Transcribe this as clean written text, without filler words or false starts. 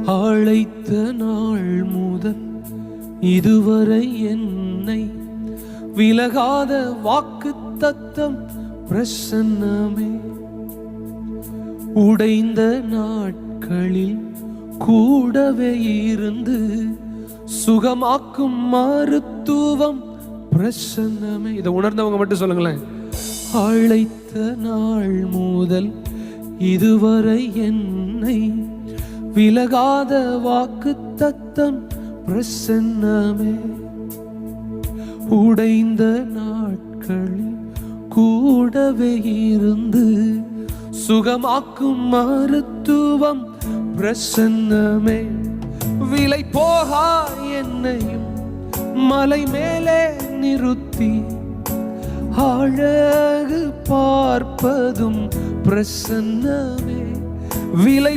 அழைத்த நாள் முதல் இதுவரை என்னை விலகாத வாக்கு தத்தம் பிரசன்னமே. உடைந்த நாட்களில் கூடவே இருந்து சுகமாக்கும் மருத்துவம் பிரசன்னமே. இதை உணர்ந்தவங்க மட்டும் சொல்லுங்களேன். அழைத்த நாள் முதல் இதுவரை என்னை விலகாத வாக்கு தத்தம் பிரசன்னமே. உடைந்த நாட்களில் கூடவே இருந்து சுகமாக்கும் மருத்துவம் பிரசன்னமே. விலை போகா என்னையும் மலை மேலே நிறுத்தி அழகு பார்ப்பதும் பிரசன்னமே. விலை